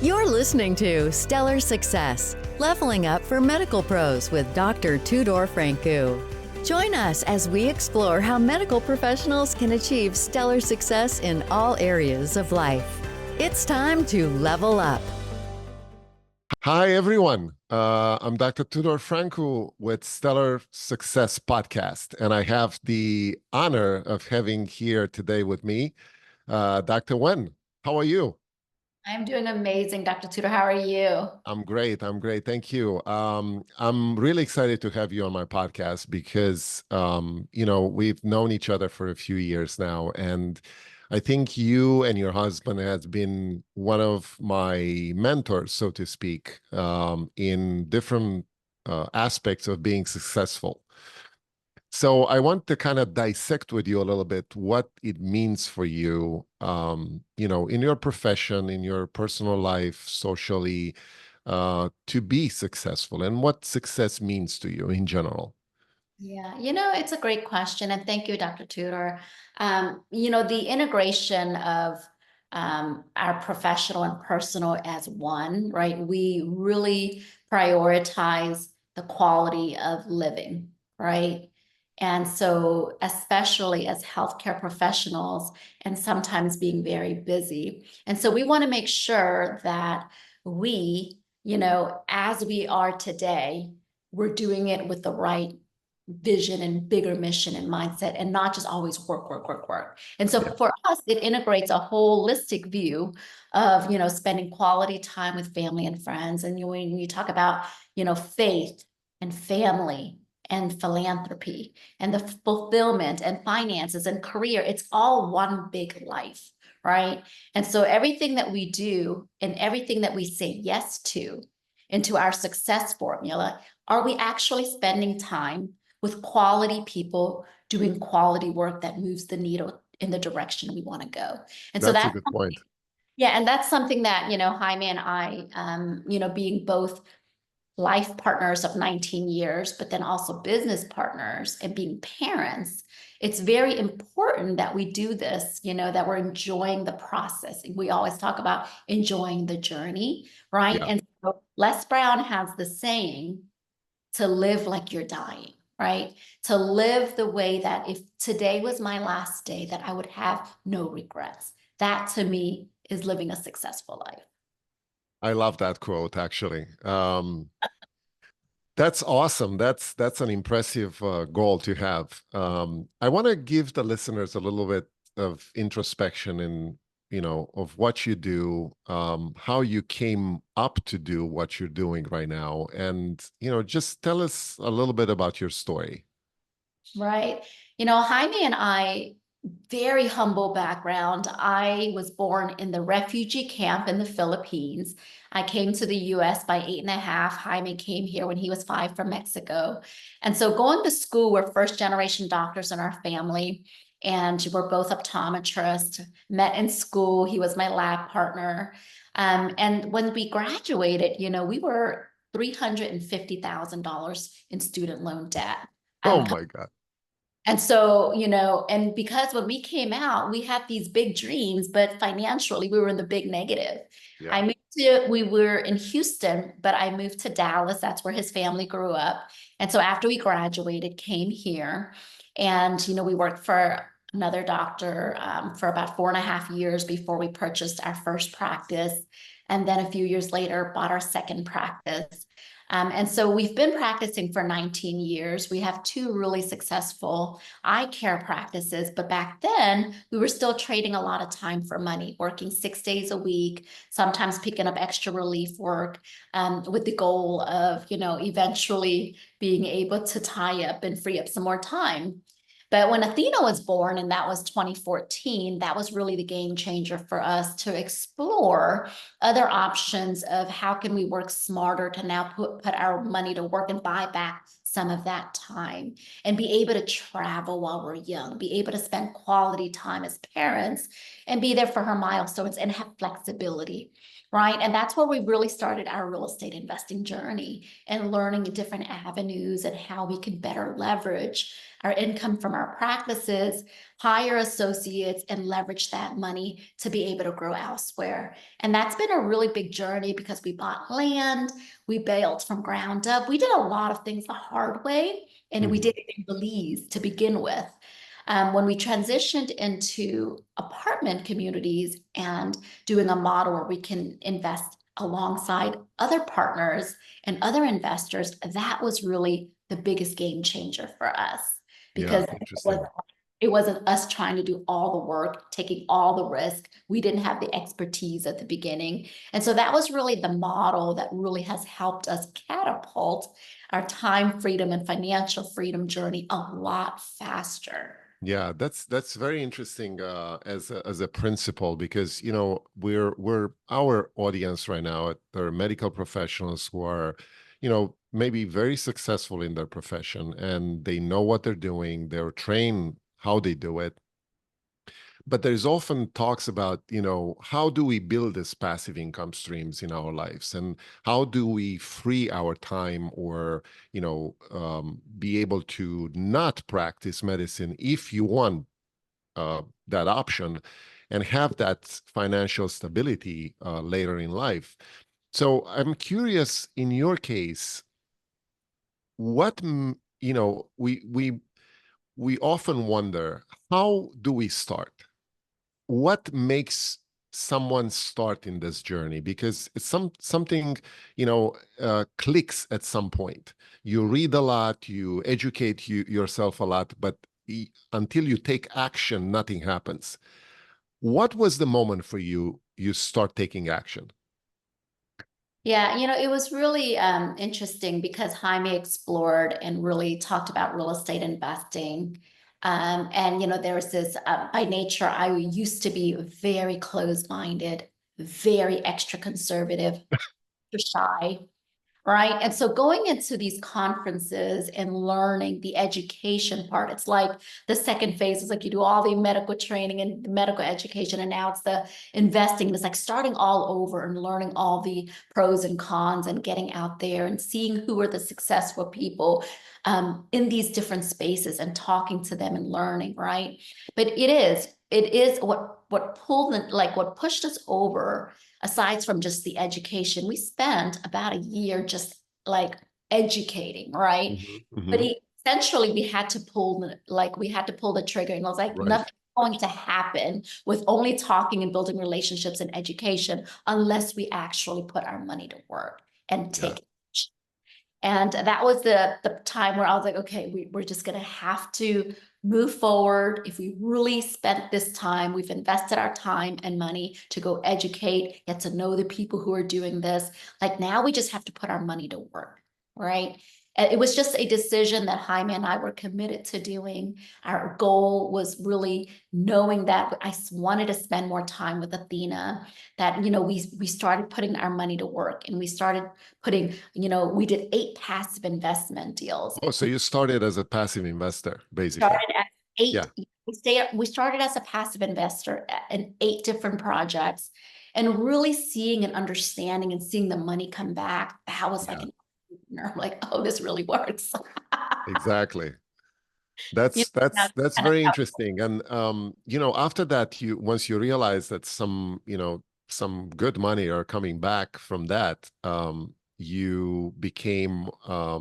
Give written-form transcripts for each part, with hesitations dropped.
You're listening to Stellar Success, Leveling Up for Medical Pros with Dr. Tudor Francu. Join us as we explore how medical professionals can achieve stellar success in all areas of life. It's time to level up. Hi, everyone. I'm Dr. Tudor Francu with Stellar Success Podcast, and I have the honor of having here today with me Dr. Nguyen. How are you? I'm doing amazing, Dr. Tudor. How are you? I'm great. I'm great. Thank you. I'm really excited to have you on my podcast because, we've known each other for a few years now, and I think you and your husband has been one of my mentors, so to speak, in different aspects of being successful. So I want to kind of dissect with you a little bit what it means for you, in your profession, in your personal life, socially, to be successful and what success means to you in general. Yeah, it's a great question. And thank you, Dr. Tudor. The integration of our professional and personal as one, right? We really prioritize the quality of living, right? And so, especially as healthcare professionals, and sometimes being very busy. And so, we want to make sure that we, as we are today, we're doing it with the right vision and bigger mission and mindset, and not just always work, work, work, work. And so Yeah. for us, it integrates a holistic view of, spending quality time with family and friends. And when you talk about, faith and family and philanthropy and the fulfillment and finances and career, it's all one big life, right? And so everything that we do and everything that we say yes to into our success formula, are we actually spending time with quality people doing quality work that moves the needle in the direction we want to go? And so That's a that's good point. yeah, and that's something that, Jaime and I, being both life partners of 19 years, but then also business partners and being parents, it's very important that we do this, that we're enjoying the process. We always talk about enjoying the journey, right? Yeah. And so Les Brown has the saying, to live like you're dying, right? To live the way that if today was my last day, that I would have no regrets. That to me is living a successful life. I love that quote, actually. That's awesome. That's an impressive goal to have. I want to give the listeners a little bit of introspection and of what you do, how you came up to do what you're doing right now, and just tell us a little bit about your story. Right. Jaime and I, very humble background. I was born in the refugee camp in the Philippines. I came to the US by 8.5. Jaime came here when he was 5 from Mexico. And so going to school, we're first generation doctors in our family. And we're both optometrists, met in school. He was my lab partner. And when we graduated, we were $350,000 in student loan debt. Oh my God. And so, and because when we came out, we had these big dreams, but financially we were in the big negative. Yeah. We were in Houston, but I moved to Dallas. That's where his family grew up. And so after we graduated, came here, and, we worked for another doctor for about 4.5 years before we purchased our first practice. And then a few years later, bought our second practice. And so we've been practicing for 19 years. We have 2 really successful eye care practices, but back then we were still trading a lot of time for money, working 6 days a week, sometimes picking up extra relief work, with the goal of, eventually being able to tie up and free up some more time. But when Athena was born, and that was 2014, that was really the game changer for us to explore other options of how can we work smarter to now put our money to work and buy back some of that time and be able to travel while we're young, be able to spend quality time as parents and be there for her milestones and have flexibility. Right. And that's where we really started our real estate investing journey and learning different avenues and how we can better leverage our income from our practices, hire associates, and leverage that money to be able to grow elsewhere. And that's been a really big journey because we bought land, we built from ground up. We did a lot of things the hard way, and we did it in Belize to begin with. When we transitioned into apartment communities and doing a model where we can invest alongside other partners and other investors, that was really the biggest game changer for us Yeah, because interesting. it wasn't us trying to do all the work, taking all the risk. We didn't have the expertise at the beginning. And so that was really the model that really has helped us catapult our time freedom and financial freedom journey a lot faster. Yeah, that's very interesting as a principle, because we're our audience right now are medical professionals who are maybe very successful in their profession, and they know what they're doing, they're trained how they do it. But there's often talks about, how do we build this passive income streams in our lives, and how do we free our time, or, be able to not practice medicine if you want that option, and have that financial stability later in life. So I'm curious, in your case, we often wonder, how do we start? What makes someone start in this journey? Because it's something clicks at some point. You read a lot, you educate yourself a lot, but until you take action, nothing happens. What was the moment for you start taking action? Yeah, it was really interesting because Jaime explored and really talked about real estate investing. And, there was this, by nature, I used to be very closed-minded, very extra conservative, shy. Right. And so going into these conferences and learning the education part, it's like the second phase is like you do all the medical training and the medical education, and now it's the investing. It's like starting all over and learning all the pros and cons and getting out there and seeing who are the successful people in these different spaces and talking to them and learning. Right. But it is what pulled what pushed us over. Aside from just the education, we spent about a year just like educating, right? But Hmm. essentially we had to pull the trigger, and I was like, Right. nothing's going to happen with only talking and building relationships and education unless we actually put our money to work and Yeah. take action. And that was the time where I was like, okay, we're just gonna have to move forward. If we really spent this time, we've invested our time and money to go educate, get to know the people who are doing this. Like now we just have to put our money to work, right? And it was just a decision that Jaime and I were committed to doing. Our goal was really knowing that I wanted to spend more time with Athena, that, we started putting our money to work, and we started putting, we did 8 passive investment deals. Oh, so you started as a passive investor, basically. Started at 8. Yeah. We started as a passive investor in 8 different projects, and really seeing and understanding and seeing the money come back. That was like Yeah, an opener. I'm like, oh, this really works. exactly. You That's know, that's that's that's kind of very how. interesting. And after that, once you realize that some good money are coming back from that, you became a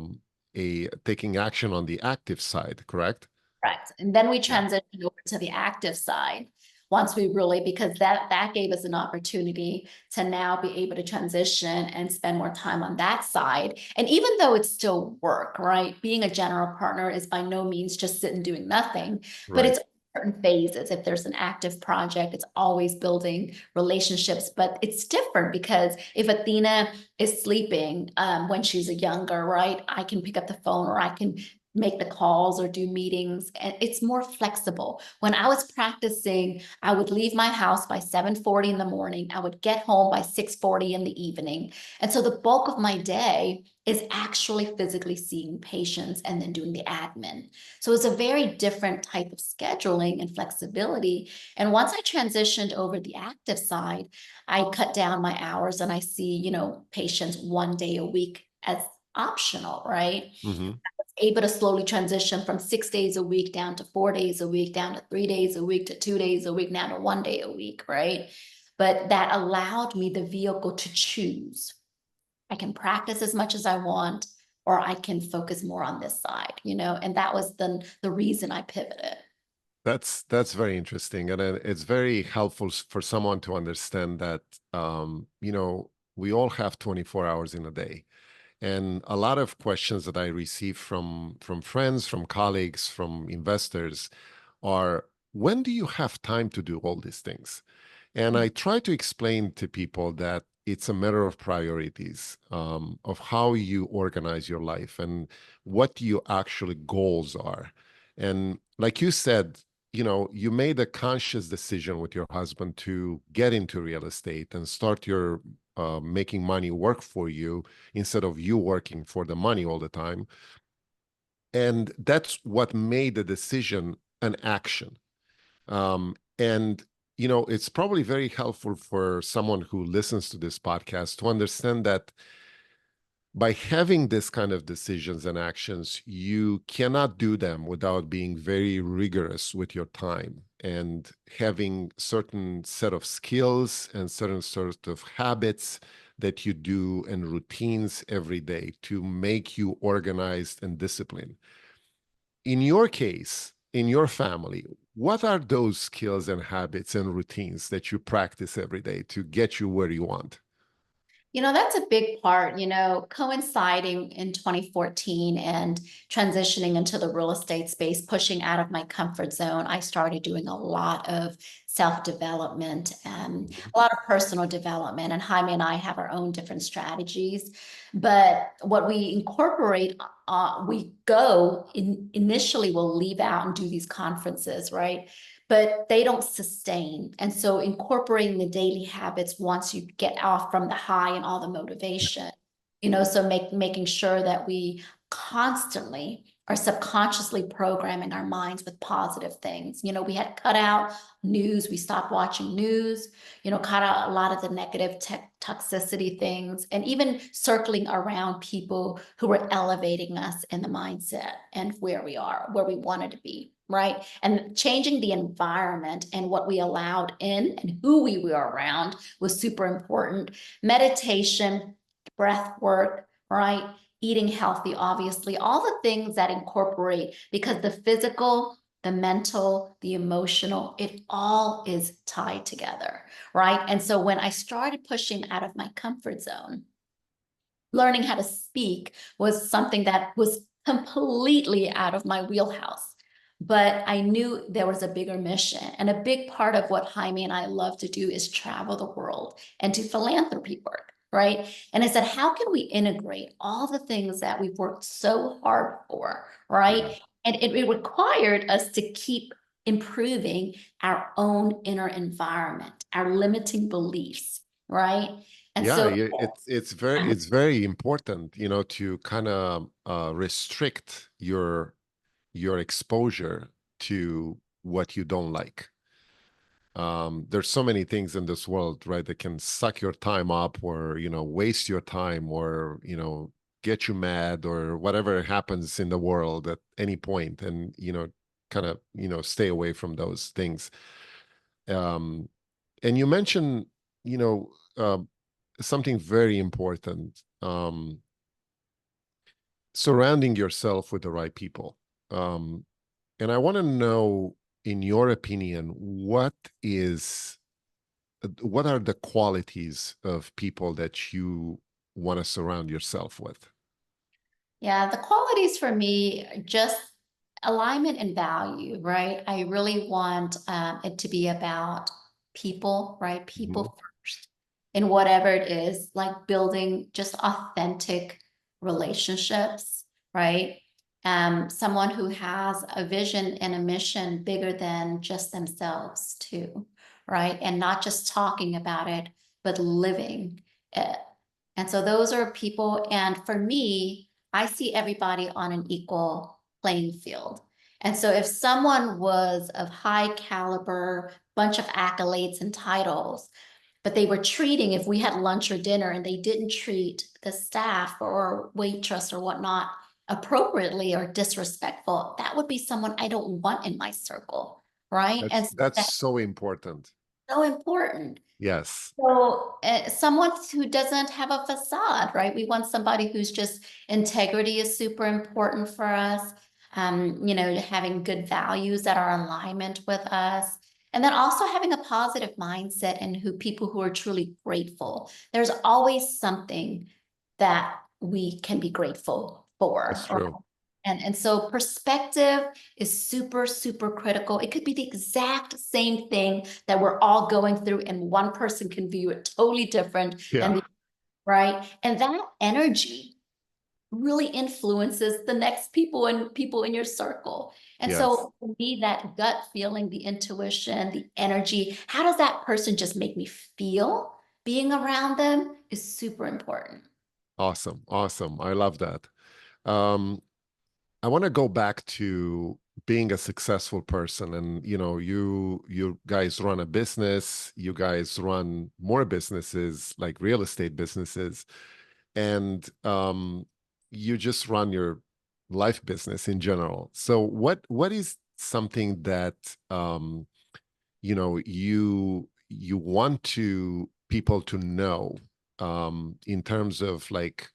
taking action on the active side, correct? Correct. And then we Yeah. transitioned over to the active side once we really, because that gave us an opportunity to now be able to transition and spend more time on that side. And even though it's still work, right? Being a general partner is by no means just sitting doing nothing, but Right. it's certain phases. If there's an active project, it's always building relationships, but it's different because if Athena is sleeping when she's a younger, right? I can pick up the phone, or I can make the calls or do meetings, and it's more flexible. When I was practicing, I would leave my house by 7:40 in the morning. I would get home by 6:40 in the evening. And so the bulk of my day is actually physically seeing patients and then doing the admin. So it's a very different type of scheduling and flexibility. And once I transitioned over the active side, I cut down my hours, and I see, patients 1 day a week as optional, right? Hmm. able to slowly transition from 6 days a week down to 4 days a week, down to 3 days a week, to 2 days a week, now to 1 day a week, right? But that allowed me the vehicle to choose. I can practice as much as I want, or I can focus more on this side, and that was the reason I pivoted. That's very interesting, and it's very helpful for someone to understand that we all have 24 hours in a day. And a lot of questions that I receive from friends, from colleagues, from investors are, when do you have time to do all these things? And I try to explain to people that it's a matter of priorities, of how you organize your life and what your actually goals are. And like you said, you made a conscious decision with your husband to get into real estate and start your making money work for you instead of you working for the money all the time. And that's what made the decision an action. And it's probably very helpful for someone who listens to this podcast to understand that by having this kind of decisions and actions, you cannot do them without being very rigorous with your time and having certain set of skills and certain sort of habits that you do and routines every day to make you organized and disciplined. In your case, in your family, what are those skills and habits and routines that you practice every day to get you where you want? That's a big part, coinciding in 2014 and transitioning into the real estate space, pushing out of my comfort zone. I started doing a lot of self-development and a lot of personal development. And Jaime and I have our own different strategies. But what we incorporate, initially we'll leave out and do these conferences, right? But they don't sustain. And so incorporating the daily habits once you get off from the high and all the motivation, so making sure that we constantly are subconsciously programming our minds with positive things. We had cut out news. We stopped watching news, cut out a lot of the negative toxicity things, and even circling around people who were elevating us in the mindset and where we are, where we wanted to be. Right. And changing the environment and what we allowed in and who we were around was super important. Meditation, breath work, right? Eating healthy, obviously, all the things that incorporate, because the physical, the mental, the emotional, it all is tied together. Right. And so when I started pushing out of my comfort zone, learning how to speak was something that was completely out of my wheelhouse. But I knew there was a bigger mission. And a big part of what Jaime and I love to do is travel the world and do philanthropy work, right? And I said, how can we integrate all the things that we've worked so hard for, right? And it required us to keep improving our own inner environment, our limiting beliefs, right? And Yeah, so it's very important, to kind of restrict your exposure to what you don't like. There's so many things in this world, right, that can suck your time up or, waste your time or, get you mad or whatever happens in the world at any point, and, kind of, stay away from those things. And you mentioned, you know, uh, something very important, surrounding yourself with the right people. And I want to know, in your opinion, what are the qualities of people that you want to surround yourself with? yeah, the qualities for me are just alignment and value, right? I really want it to be about people, right? Mhm. People first, in whatever it is, like building just authentic relationships, right? Someone who has a vision and a mission bigger than just themselves, too, right? And not just talking about it, but living it. And so those are people. And for me, I see everybody on an equal playing field. And so if someone was of high caliber, bunch of accolades and titles, but they were treating, if we had lunch or dinner and they didn't treat the staff or waitress or whatnot appropriately or disrespectful, that would be someone I don't want in my circle, right? And so That's that's so important. so important. Yes. So someone who doesn't have a facade, right? We want somebody who's just integrity is super important for us. You know, having good values that are in alignment with us. And then also having a positive mindset and who people who are truly grateful. There's always something that we can be grateful That's for. Right? true. And so perspective is super, super critical. It could be the exact same thing that we're all going through, and one person can view it totally different Yeah. than the right. And that energy really influences the next people in your circle. And Yes. so for me, that gut feeling, the intuition, the energy, how does that person just make me feel being around them is super important. Awesome. Awesome. I love that. Um, I want to go back to being a successful person. And, you guys run a business, you guys run more businesses like real estate businesses, and you just run your life business in general. So what is something that you want to people to know in terms of like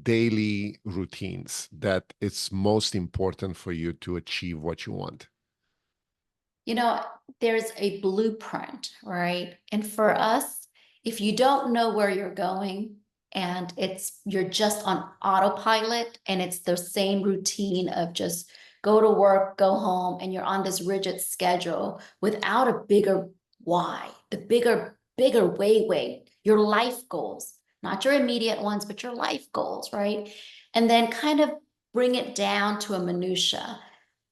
daily routines that it's most important for you to achieve what you want? You know, there's a blueprint, right? And for us, if you don't know where you're going and you're just on autopilot and it's the same routine of just go to work, go home, and you're on this rigid schedule without a bigger why, the bigger way, your life goals, not your immediate ones, but your life goals, right? And then kind of bring it down to a minutia.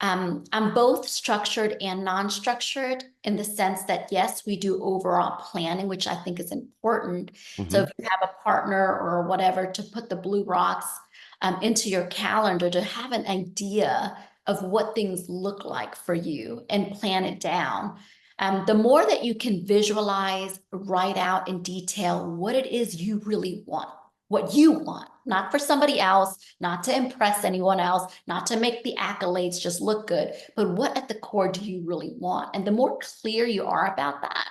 I'm both structured and non-structured in the sense that, yes, we do overall planning, which I think is important. So Hmm. if you have a partner or whatever, to put the blue rocks into your calendar, to have an idea of what things look like for you and plan it down. The more that you can visualize, write out in detail what it is you really want, what you want, not for somebody else, not to impress anyone else, not to make the accolades just look good, but what at the core do you really want? And the more clear you are about that,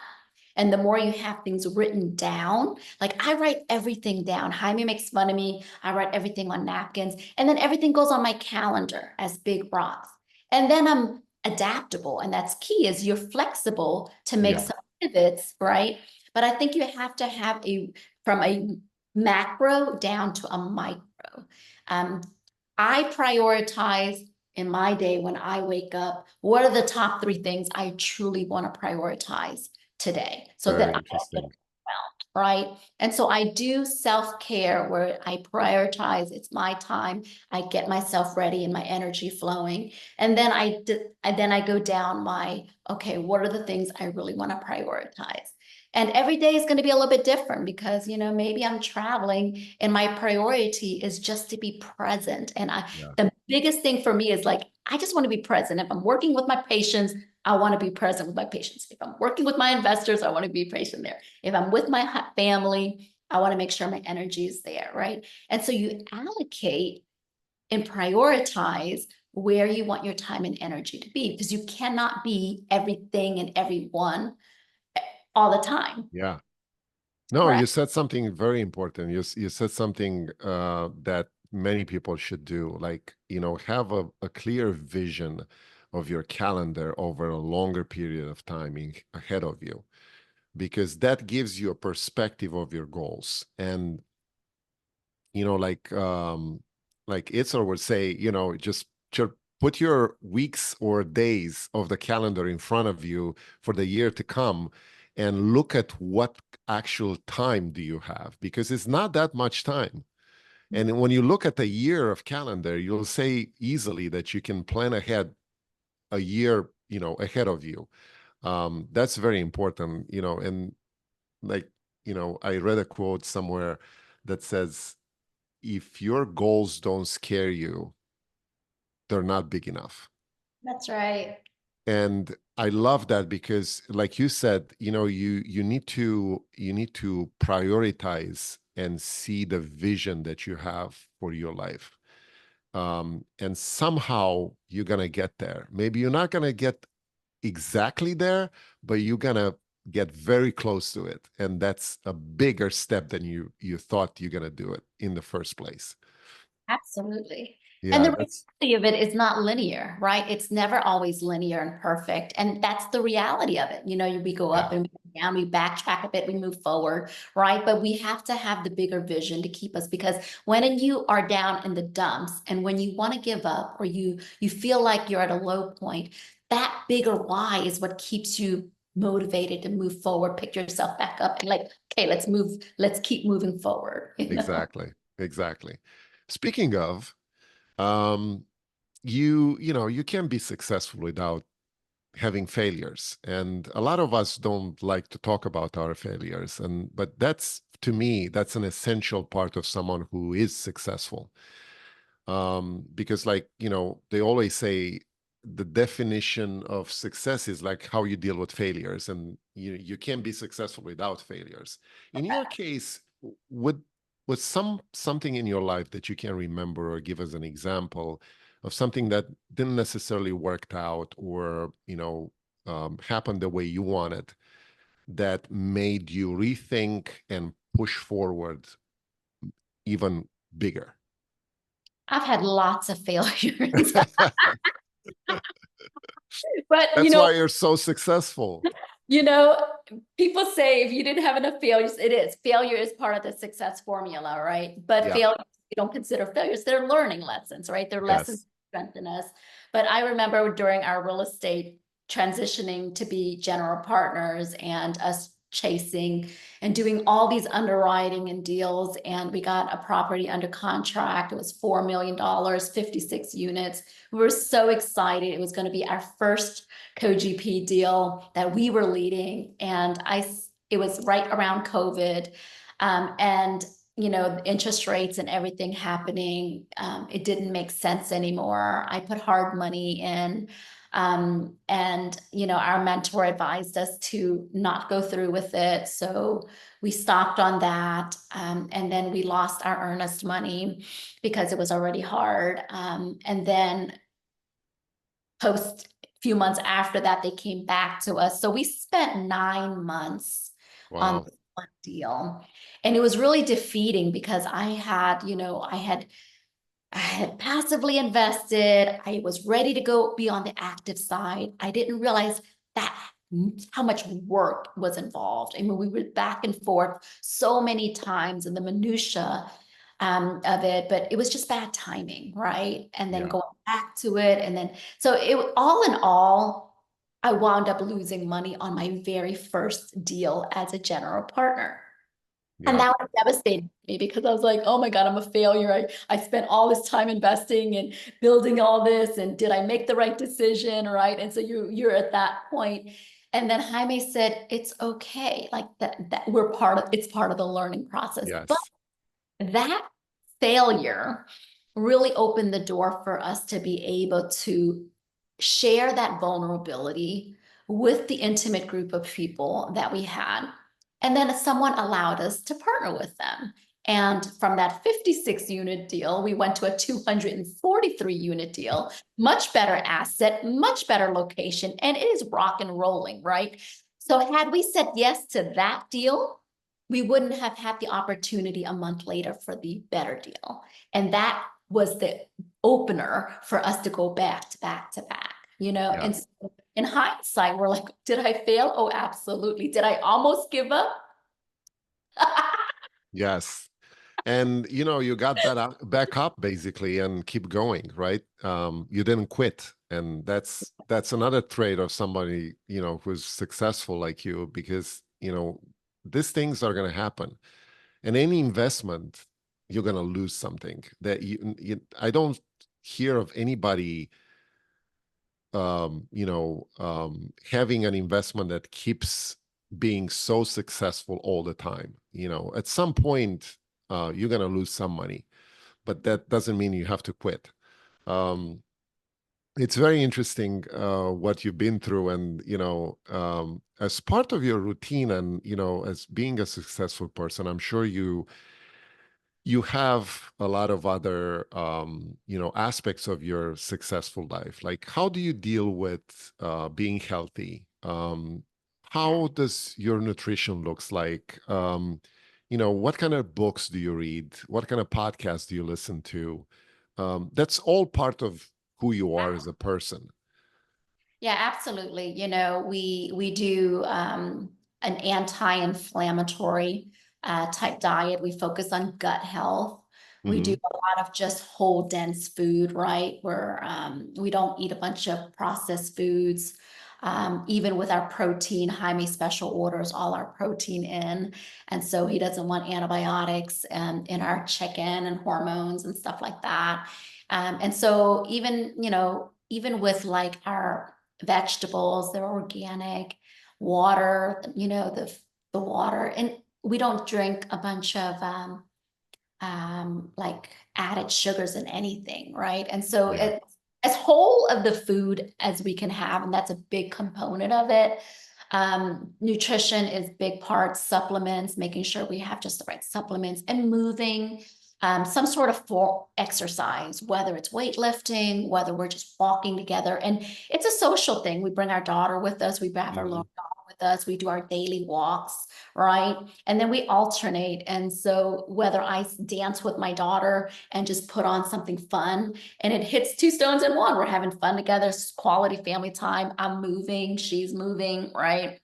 and the more you have things written down, like I write everything down. Jaime makes fun of me. I write everything on napkins, and then everything goes on my calendar as big rocks. And then I'm adaptable, and that's key is you're flexible to make Yeah. some pivots, right? But I think you have to have from a macro down to a micro. Um, I prioritize in my day when I wake up, what are the top 3 things I truly want to prioritize today so that Very I don't get interesting. overwhelmed, right? And so I do self-care where I prioritize, it's my time, I get myself ready and my energy flowing. And then I go down okay, what are the things I really want to prioritize? And every day is going to be a little bit different because, maybe I'm traveling and my priority is just to be present. And Yeah. the biggest thing for me is like, I just want to be present. If I'm working with my patients, I want to be present with my patients. If I'm working with my investors, I want to be patient there. If I'm with my family, I want to make sure my energy is there, right? And so you allocate and prioritize where you want your time and energy to be because you cannot be everything and everyone all the time. Yeah. No, Right. you said something very important. You said something that many people should do, like, have a clear vision of your calendar over a longer period of time ahead of you, because that gives you a perspective of your goals. And, like Itzar would say, just put your weeks or days of the calendar in front of you for the year to come and look at what actual time do you have, because it's not that much time. And when you look at the year of calendar, you'll say easily that you can plan ahead a year, ahead of you. That's very important, and like, I read a quote somewhere that says, if your goals don't scare you, they're not big enough. That's right. And I love that because, like you said, you need to prioritize and see the vision that you have for your life. and somehow you're going to get there. Maybe you're not going to get exactly there, but you're going to get very close to it. And that's a bigger step than you thought you're going to do it in the first place. Absolutely. And Yeah, the that's reality of it is not linear, right? It's never always linear and perfect. And that's the reality of it. We go up yeah, and down, we backtrack a bit, we move forward, right? But we have to have the bigger vision to keep us, because when you are down in the dumps and when you want to give up, or you feel like you're at a low point, that bigger why is what keeps you motivated to move forward, pick yourself back up and like, okay, let's keep moving forward. exactly, exactly. Speaking of, um, you can be successful without having failures, and a lot of us don't like to talk about our failures, but that's, to me, that's an essential part of someone who is successful. Because, like, they always say the definition of success is like how you deal with failures, and you can't be successful without failures. In your case, would was something in your life that you can remember or give us an example of something that didn't necessarily work out, or happened the way you wanted, that made you rethink and push forward even bigger? I've had lots of failures, but That's why you're so successful. you know, people say if you didn't have enough failures, failure is part of the success formula, right? But Yeah. failures, you don't consider failures. They're learning lessons, right? They're lessons Yes. that strengthen us. But I remember during our real estate transitioning to be general partners and us chasing and doing all these underwriting and deals. And we got a property under contract. It was $4 million, 56 units. We were so excited. It was going to be our first co-GP deal that we were leading. And it was right around COVID. And interest rates and everything happening, it didn't make sense anymore. I put hard money in. And our mentor advised us to not go through with it. So we stopped on that. And then we lost our earnest money because it was already hard. And then post few months after that, they came back to us. So we spent 9 months on Wow. one deal. And it was really defeating because I had passively invested. I was ready to go be on the active side. I didn't realize that how much work was involved. I mean, we were back and forth so many times in the minutia of it, but it was just bad timing, right? And then Yeah. going back to it, and then so all in all, I wound up losing money on my very first deal as a general partner. And Yeah. that was devastating to me because I was like, oh my God, I'm a failure. I spent all this time investing and building all this. And did I make the right decision? Right. And so you're at that point. And then Jaime said, it's okay. Like that it's part of the learning process. But Yes. that failure really opened the door for us to be able to share that vulnerability with the intimate group of people that we had. And then someone allowed us to partner with them. And from that 56 unit deal, we went to a 243 unit deal, much better asset, much better location, and it is rock and rolling, right? So had we said yes to that deal, we wouldn't have had the opportunity a month later for the better deal. And that was the opener for us to go back to back to back, Yeah. And so in hindsight, we're like, did I fail? Oh, absolutely. Did I almost give up? Yes. And you got back up basically and keep going, right? You didn't quit. And that's another trait of somebody, who's successful like you, because, these things are going to happen. And any investment, you're going to lose something. I don't hear of anybody having an investment that keeps being so successful all the time. At some point, you're going to lose some money, but that doesn't mean you have to quit. Um, it's very interesting what you've been through, and as part of your routine, and as being a successful person, I'm sure you have a lot of other aspects of your successful life. Like, how do you deal with being healthy? How does your nutrition looks like? What kind of books do you read? What kind of podcasts do you listen to? That's all part of who you are as a person. Yeah, absolutely. We do an anti-inflammatory type diet. We focus on gut health. We do Hmm. a lot of just whole dense food, right? Where we don't eat a bunch of processed foods. Even with our protein, Jaime special orders all our protein in. And so he doesn't want antibiotics in our chicken and hormones and stuff like that. And so even with like our vegetables, they're organic, water, the water. And we don't drink a bunch of like added sugars in anything, right? And so Yeah. it's as whole of the food as we can have, and that's a big component of it. Nutrition is big part, supplements, making sure we have just the right supplements and moving, some sort of for exercise, whether it's weightlifting, whether we're just walking together. And it's a social thing. We bring our daughter with us, we have our Hmm. little dog with us, we do our daily walks, right? And then we alternate. And so whether I dance with my daughter and just put on something fun, and it hits two stones in one, we're having fun together, quality family time. I'm moving, she's moving, right?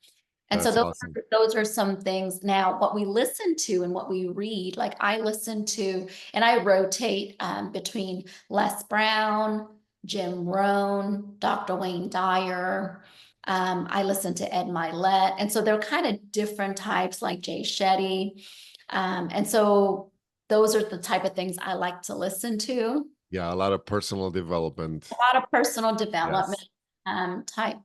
And so That's awesome. those are some things. Now, what we listen to and what we read, like I listen to, and I rotate between Les Brown, Jim Rohn, Dr. Wayne Dyer. I listen to Ed Milet. And so they're kind of different types like Jay Shetty. And so those are the type of things I like to listen to. Yeah, a lot of personal development. A lot of personal development Yes. type.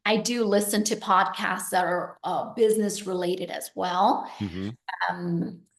I do listen to podcasts that are business related as well. Hmm.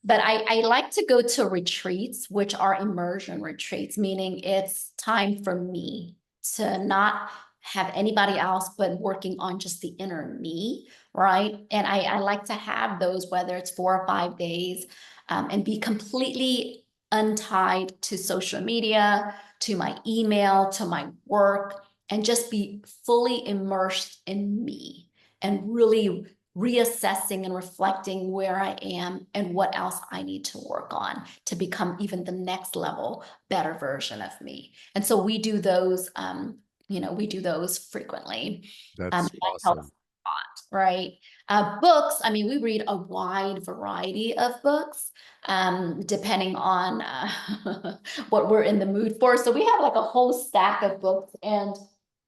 But I like to go to retreats, which are immersion retreats, meaning it's time for me to not have anybody else, but working on just the inner me, right? And I like to have those, whether it's 4 or 5 days, and be completely untied to social media, to my email, to my work, and just be fully immersed in me and really reassessing and reflecting where I am and what else I need to work on to become even the next level, better version of me. And so we do those, we do those frequently. That's That helps awesome. a lot, right? Books, I mean, we read a wide variety of books, depending on what we're in the mood for. So we have like a whole stack of books, and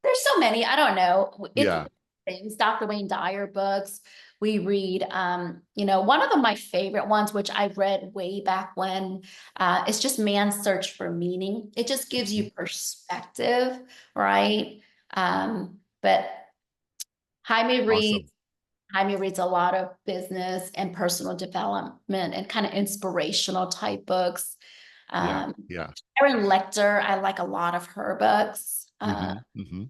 there's so many, I don't know. It's Yeah. things, Dr. Wayne Dyer books. We read, one of my favorite ones, which I read way back when, it's just Man's Search for Meaning. It just gives you perspective, right? But Jaime reads, Awesome. Jaime reads a lot of business and personal development and kind of inspirational type books. Yeah. Um, Yeah. Erin Lecter, I like a lot of her books. Hmm. Hmm.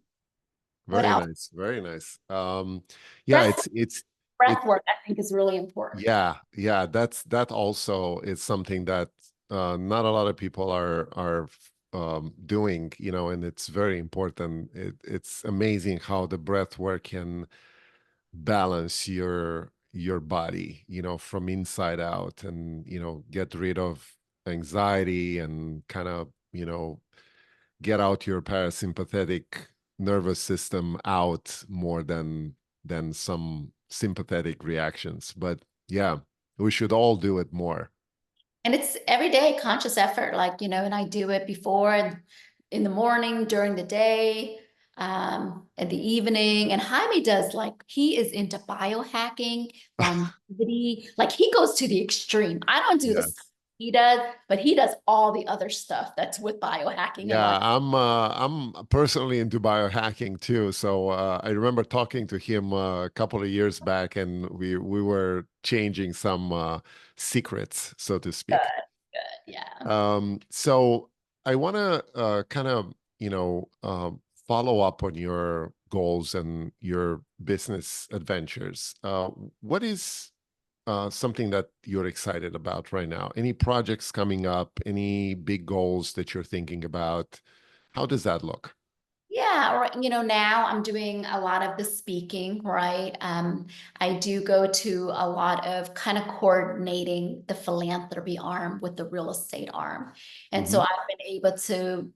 What Very else? nice. Very nice. Yeah, Breath, it, breath work, I think, is really important. yeah, yeah, that also is something that not a lot of people are doing, and it's very important. It's amazing how the breath work can balance your body, from inside out, and get rid of anxiety and kind of, get out your parasympathetic nervous system out more than some sympathetic reactions. But yeah, we should all do it more. And it's everyday conscious effort, like, and I do it before and in the morning, during the day, in the evening. And Jaime does, like, he is into biohacking, longevity, like he goes to the extreme. I don't do the stuff Yes. he does, but he does all the other stuff that's with biohacking and Yeah, like, I'm personally into biohacking too. So I remember talking to him a couple of years back, and we were changing some secrets, so to good, speak. good, yeah. So I want to kind of, follow up on your goals and your business adventures. What is something that you're excited about right now? Any projects coming up? Any big goals that you're thinking about? How does that look? Yeah, now I'm doing a lot of the speaking, right? I do go to a lot of kind of coordinating the philanthropy arm with the real estate arm. And so Mhm. I've been able to,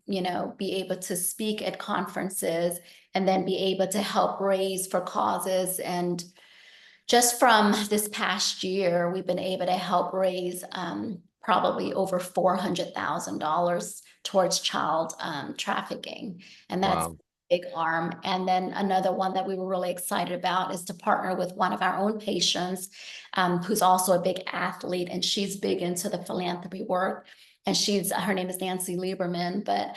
be able to speak at conferences and then be able to help raise for causes. And just from this past year, we've been able to help raise probably over $400,000 towards child trafficking. And that's a Wow. big arm. And then another one that we were really excited about is to partner with one of our own patients, who's also a big athlete, and she's big into the philanthropy work. And her name is Nancy Lieberman, but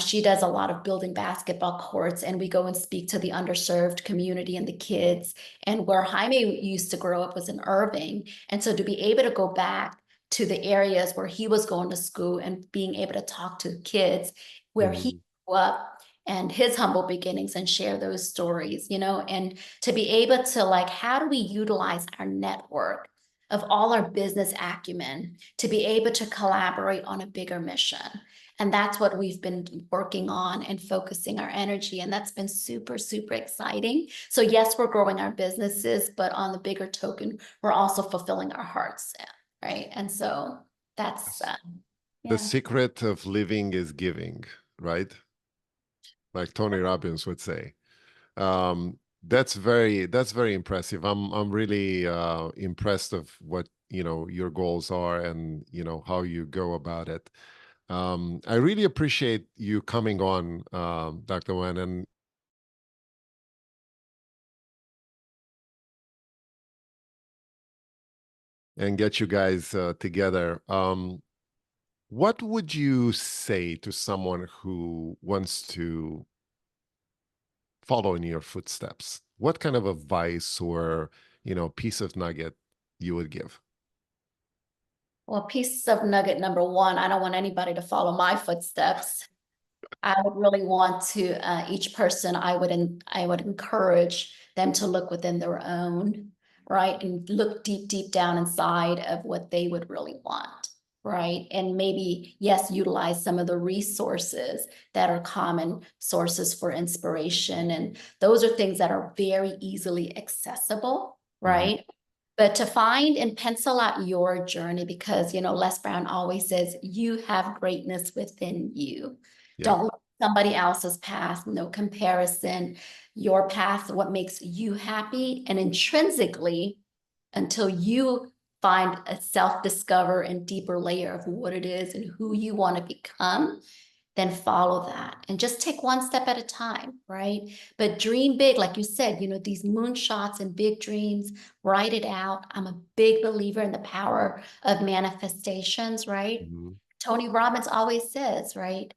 she does a lot of building basketball courts, and we go and speak to the underserved community and the kids. And where Jaime used to grow up was in Irving. And so to be able to go back to the areas where he was going to school and being able to talk to kids where he Mhm. grew up and his humble beginnings and share those stories, and to be able to, like, how do we utilize our network of all our business acumen to be able to collaborate on a bigger mission? And that's what we've been working on and focusing our energy. And that's been super, super exciting. So yes, we're growing our businesses, but on the bigger token, we're also fulfilling our hearts, right? And so that's, The yeah. secret of living is giving, right? Like Tony Robbins would say. That's very impressive. I'm really impressed of what your goals are and how you go about it. I really appreciate you coming on, Dr. Wen, and get you guys together. What would you say to someone who wants to follow in your footsteps? What kind of advice or piece of nugget you would give? Well, piece of nugget number one, I don't want anybody to follow my footsteps. I would really want to, each person, I would encourage them to look within their own, right? And look deep, deep down inside of what they would really want, right? And maybe, yes, utilize some of the resources that are common sources for inspiration. And those are things that are very easily accessible, Mhm. right? But to find and pencil out your journey, because, Les Brown always says, you have greatness within you. Yep. Don't look at somebody else's path, no comparison. Your path, what makes you happy, and intrinsically, until you find a self-discover and deeper layer of what it is and who you want to become, then follow that and just take one step at a time, right? But dream big, like you said, these moonshots and big dreams, write it out. I'm a big believer in the power of manifestations, right? Mhm. Tony Robbins always says, right?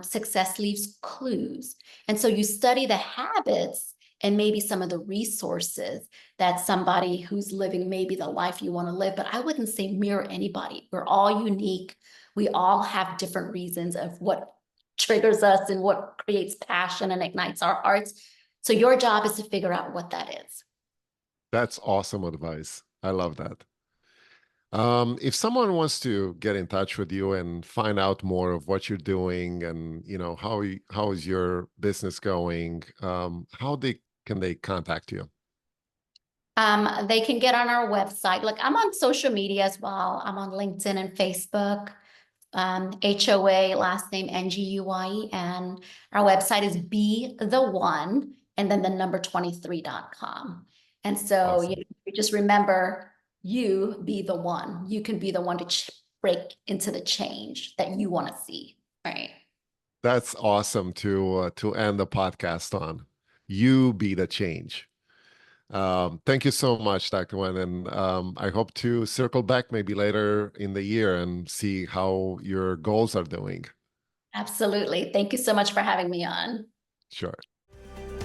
Success leaves clues. And so you study the habits and maybe some of the resources that somebody who's living maybe the life you want to live. But I wouldn't say mirror anybody. We're all unique. We all have different reasons of what triggers us and what creates passion and ignites our hearts. So your job is to figure out what that is. That's awesome advice. I love that. If someone wants to get in touch with you and find out more of what you're doing and how is your business going, can they contact you? They can get on our website. Like, I'm on social media as well. I'm on LinkedIn and Facebook. HOA, last name NGUYEN. Our website is be the one and then the number 23.com. And so Awesome. you just remember, you be the one. You can be the one to break into the change that you want to see, right? That's awesome to end the podcast on. You be the change. Thank you so much, Dr. Wen, and I hope to circle back maybe later in the year and see how your goals are doing. Absolutely. Thank you so much for having me on. Sure.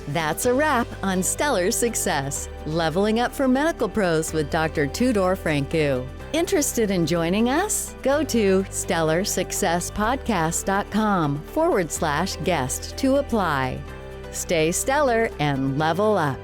That's a wrap on Stellar Success, Leveling Up for Medical Pros with Dr. Tudor Francu. Interested in joining us? Go to stellarsuccesspodcast.com/guest to apply. Stay stellar and level up.